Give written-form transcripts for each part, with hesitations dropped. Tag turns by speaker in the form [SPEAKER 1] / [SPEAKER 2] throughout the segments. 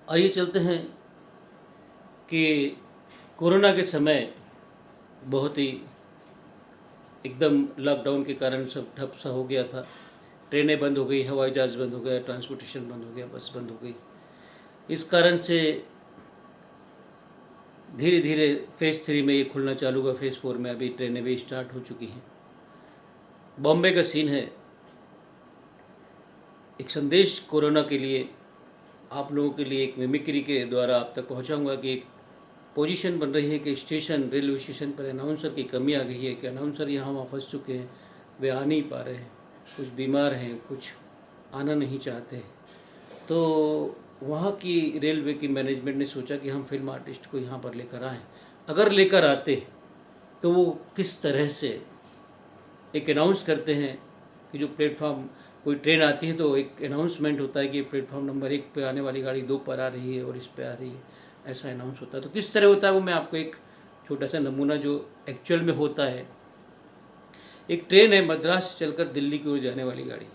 [SPEAKER 1] आइए चलते हैं कि कोरोना के समय बहुत ही एकदम लॉकडाउन के कारण सब ठप सा हो गया था। ट्रेनें बंद हो गई, हवाई जहाज़ बंद हो गया, ट्रांसपोर्टेशन बंद हो गया, बस बंद हो गई। इस कारण से धीरे धीरे फेज़ 3 में ये खुलना चालू हुआ। फेज़ 4 में अभी ट्रेनें भी स्टार्ट हो चुकी हैं। बॉम्बे का सीन है। एक संदेश कोरोना के लिए आप लोगों के लिए एक मिमिक्री के द्वारा आप तक पहुंचाऊंगा कि एक पोजीशन बन रही है कि रेलवे स्टेशन पर अनाउंसर की कमी आ गई है कि अनाउंसर यहाँ वहाँ फंस चुके हैं, वे आ नहीं पा रहे हैं, कुछ बीमार हैं, कुछ आना नहीं चाहते। तो वहाँ की रेलवे की मैनेजमेंट ने सोचा कि हम फिल्म आर्टिस्ट को यहाँ पर लेकर आएँ। अगर लेकर आते तो वो किस तरह से एक अनाउंस करते हैं कि जो प्लेटफॉर्म कोई ट्रेन आती है तो एक अनाउंसमेंट होता है कि प्लेटफॉर्म नंबर 1 पे आने वाली गाड़ी 2 पर आ रही है और इस पे आ रही है, ऐसा अनाउंस होता है। तो किस तरह होता है वो मैं आपको एक छोटा सा नमूना जो एक्चुअल में होता है। एक ट्रेन है मद्रास से चलकर दिल्ली की ओर जाने वाली गाड़ी।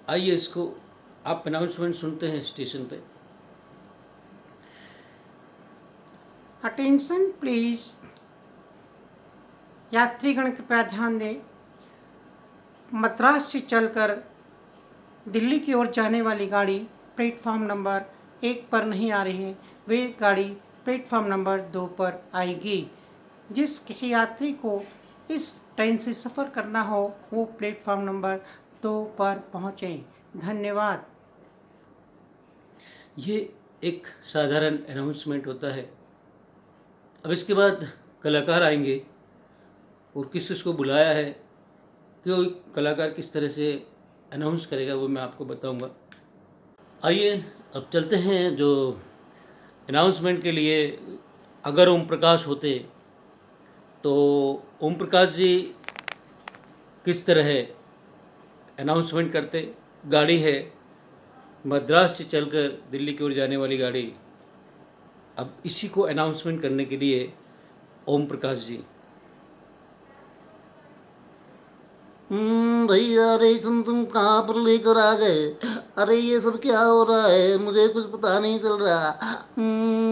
[SPEAKER 1] आइए इसको आप अनाउंसमेंट सुनते हैं स्टेशन पे।
[SPEAKER 2] अटेंशन प्लीज, यात्रीगण कृपया ध्यान दें। मद्रास से चलकर दिल्ली की ओर जाने वाली गाड़ी प्लेटफॉर्म नंबर 1 पर नहीं आ रही है, वे गाड़ी प्लेटफॉर्म नंबर 2 पर आएगी। जिस किसी यात्री को इस ट्रेन से सफ़र करना हो वो प्लेटफॉर्म नंबर 2 पर पहुँचे। धन्यवाद।
[SPEAKER 1] ये एक साधारण अनाउंसमेंट होता है। अब इसके बाद कलाकार आएंगे और किस किसको बुलाया है कि वो कलाकार किस तरह से अनाउंस करेगा वो मैं आपको बताऊंगा। आइए अब चलते हैं जो अनाउंसमेंट के लिए। अगर ओम प्रकाश होते तो ओम प्रकाश जी किस तरह अनाउंसमेंट करते। गाड़ी है मद्रास से चलकर दिल्ली की ओर जाने वाली गाड़ी। अब इसी को अनाउंसमेंट करने के लिए ओम प्रकाश जी।
[SPEAKER 3] भैया, अरे तुम कहाँ पर लेकर आ गए? अरे ये सब क्या हो रहा है? मुझे कुछ पता नहीं चल रहा।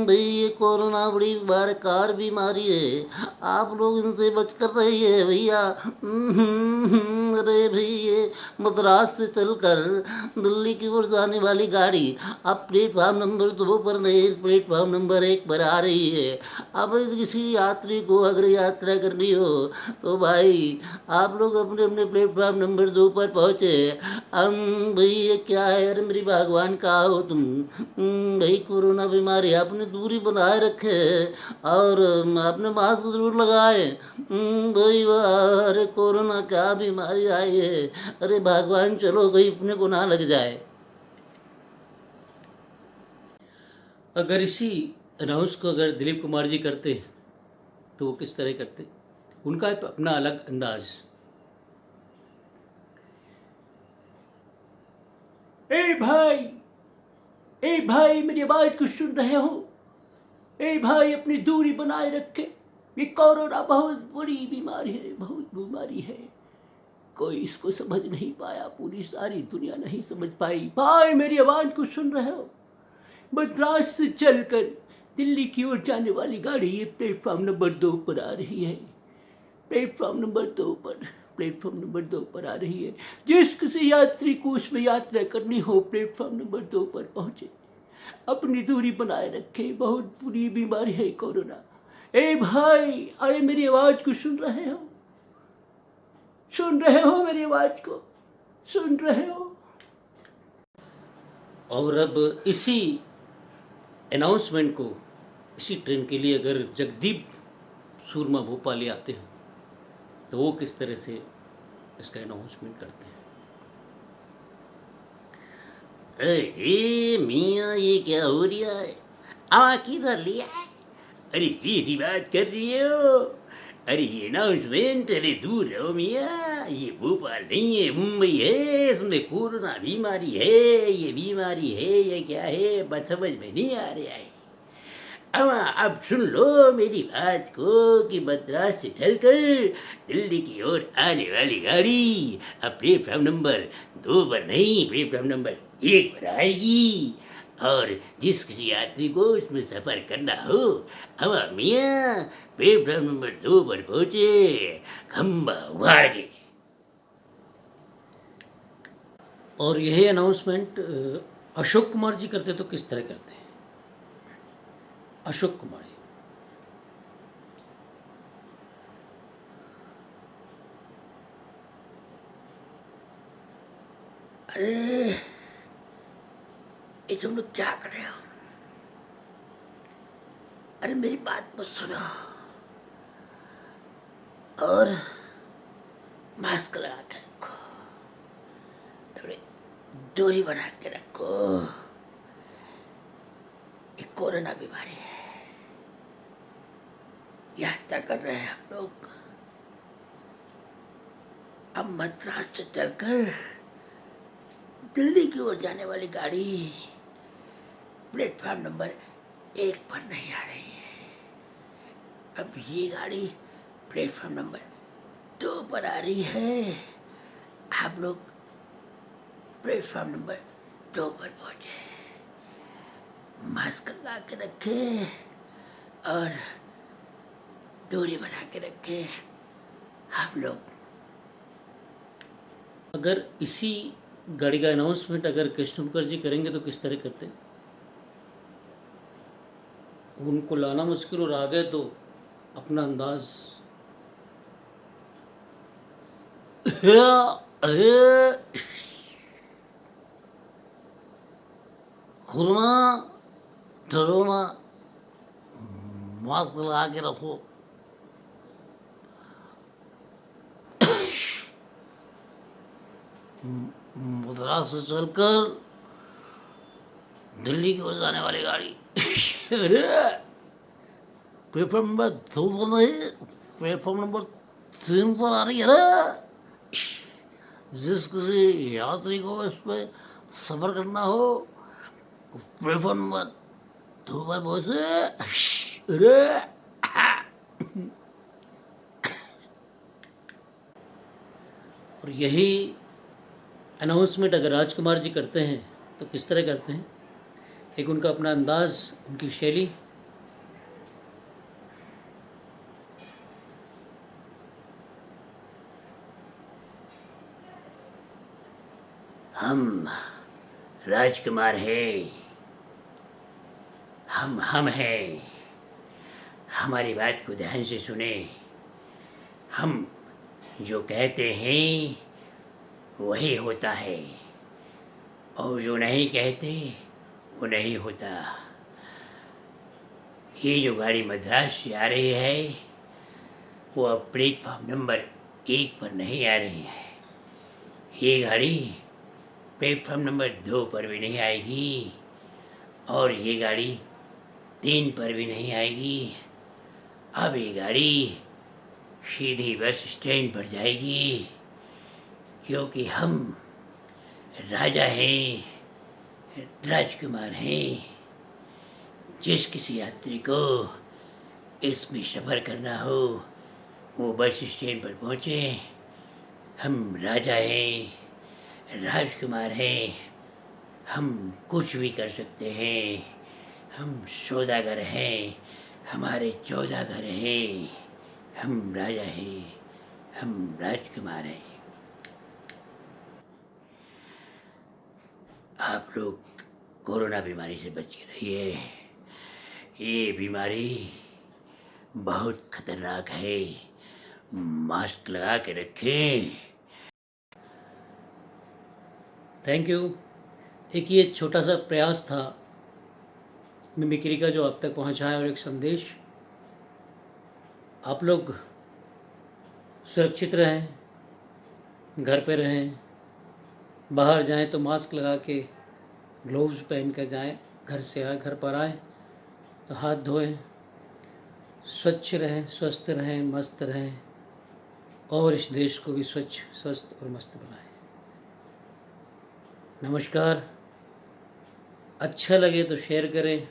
[SPEAKER 3] भाई, ये कोरोना बड़ी बेकार बीमारी है, आप लोग इनसे बच कर रहिए भैया। अरे भाई, ये मद्रास से चलकर दिल्ली की ओर जाने वाली गाड़ी अब प्लेटफार्म नंबर 2 पर नहीं, प्लेटफार्म नंबर 1 पर आ रही है। अब किसी यात्री को अगर यात्रा करनी हो तो भाई आप लोग अपने अपने प्लेटफॉर्म नंबर 2 पर पहुँचे। हम भाई, ये क्या है? अरे मेरी भगवान, कहाँ हो तुम? भाई, कोरोना बीमारी, आपने दूरी बनाए रखे और आपने मास्क जरूर लगाए। भाई वाह, अरे कोरोना क्या बीमारी आई है? अरे भगवान, चलो कहीं अपने को ना लग जाए।
[SPEAKER 1] अगर इसी अनाउंस को अगर दिलीप कुमार जी करते तो वो किस तरह करते। उनका अपना अलग अंदाज। ए भाई, ए भाई, मेरी आवाज को सुन रहे हो? ए भाई, अपनी दूरी बनाए रखे। ये कोरोना बहुत बड़ी बीमारी है, बहुत बीमारी है। कोई इसको समझ नहीं पाया, पूरी सारी दुनिया नहीं समझ पाई। भाई, मेरी आवाज को सुन रहे हो? मद्रास से चलकर दिल्ली की ओर जाने वाली गाड़ी ये प्लेटफॉर्म नंबर 2 पर आ रही है। प्लेटफॉर्म नंबर 2 पर, प्लेटफॉर्म नंबर 2 पर आ रही है। जिस किसी यात्री को उसमें यात्रा करनी हो प्लेटफॉर्म नंबर 2 पर पहुंचे। अपनी दूरी बनाए रखे, बहुत बुरी बीमारी है कोरोना। ए भाई, अरे मेरी आवाज को सुन रहे हो? सुन रहे हो मेरी आवाज को? सुन रहे हो? और अब इसी अनाउंसमेंट को, इसी ट्रेन के लिए अगर जगदीप सूरमा भोपाली आते हैं तो वो किस तरह से इसका अनाउंसमेंट करते हैं।
[SPEAKER 3] अरे मियाँ, ये क्या हो रहा है? किधर लिया है? अरे कैसी बात कर रही हो? अरे ये अनाउंसमेंट, अरे दूर रहो मियाँ, ये भोपाल नहीं है, मुंबई है, इसमें कोरोना बीमारी है। ये बीमारी है, ये क्या है, बस समझ में नहीं आ रहा है। अब सुन लो मेरी बात को कि मद्रास से चलकर दिल्ली की ओर आने वाली गाड़ी अब प्लेटफॉर्म नंबर 2 पर नहीं, प्लेटफॉर्म नंबर 1 पर आएगी। और जिस किसी यात्री को इसमें सफ़र करना हो, हवा मियाँ प्लेटफॉर्म नंबर 2 पर पहुँचे, खम्बा उखाड़ के।
[SPEAKER 1] और यही अनाउंसमेंट अशोक कुमार जी करते तो किस तरह करते हैं? अशोक कुमार जी।
[SPEAKER 3] अरे ये तुम लोग क्या कर रहे हो? अरे मेरी बात मत सुनो और मास्क लगा के रखो, थोड़ी दूरी बना के रखो। ये कोरोना बीमारी है, यात्रा कर रहे हैं हम लोग। अब मद्रास से चलकर दिल्ली की ओर जाने वाली गाड़ी प्लेटफॉर्म नंबर 1 पर नहीं आ रही है। अब ये गाड़ी प्लेटफॉर्म नंबर 2 पर आ रही है। आप लोग प्लेटफॉर्म नंबर 2 पर पहुंचे, मास्क लगा के रखे और दूरी बना के रखे। हम लोग
[SPEAKER 1] अगर इसी गाड़ी का अनाउंसमेंट अगर कृष्ण मुखर्जी करेंगे तो किस तरह करते? उनको लाना मुश्किल और आ गए तो अपना अंदाज।
[SPEAKER 3] अरे खुलना डरो ना, मास्क लगा के रखो। मद्रास से चलकर दिल्ली की ओर जाने वाली गाड़ी अरे प्लेटफॉर्म नंबर 2 पर नहीं, प्लेटफॉर्म नंबर 3 पर आ रही है ना। जिस किसी यात्री को इस पर सफ़र करना हो, प्लेटफॉर्म नंबर 2 पर पहुँचे। अरे
[SPEAKER 1] और यही अनाउंसमेंट अगर राजकुमार जी करते हैं तो किस तरह करते हैं? एक उनका अपना अंदाज, उनकी शैली।
[SPEAKER 3] हम राजकुमार हैं, हम हैं। हमारी बात को ध्यान से सुने। हम जो कहते हैं वही होता है और जो नहीं कहते वो नहीं होता। ये जो गाड़ी मद्रास से आ रही है वो अब प्लेटफॉर्म नंबर 1 पर नहीं आ रही है। ये गाड़ी प्लेटफॉर्म नंबर 2 पर भी नहीं आएगी और ये गाड़ी 3 पर भी नहीं आएगी। अब ये गाड़ी सीधी बस स्टैंड पर जाएगी, क्योंकि हम राजा हैं, राजकुमार हैं। जिस किसी यात्री को इसमें सफ़र करना हो वो बस स्टैंड पर पहुँचे। हम राजा हैं, राजकुमार हैं, हम कुछ भी कर सकते हैं। हम सौदागर हैं, हमारे 14 घर हैं। हम राजा हैं, हम राजकुमार हैं। आप लोग कोरोना बीमारी से बच के रहिए। ये बीमारी बहुत खतरनाक है, मास्क लगा के रखें।
[SPEAKER 1] Thank you. एक ये छोटा सा प्रयास था मिमिक्री का जो आप तक पहुंचा है, और एक संदेश। आप लोग सुरक्षित रहें, घर पे रहें, बाहर जाएं तो मास्क लगा के ग्लोव्स पहन कर जाएं। घर से आए, घर पर आए तो हाथ धोएं, स्वच्छ रहें, स्वस्थ रहें, मस्त रहें और इस देश को भी स्वच्छ, स्वस्थ और मस्त बनाएं। नमस्कार। अच्छा लगे तो शेयर करें,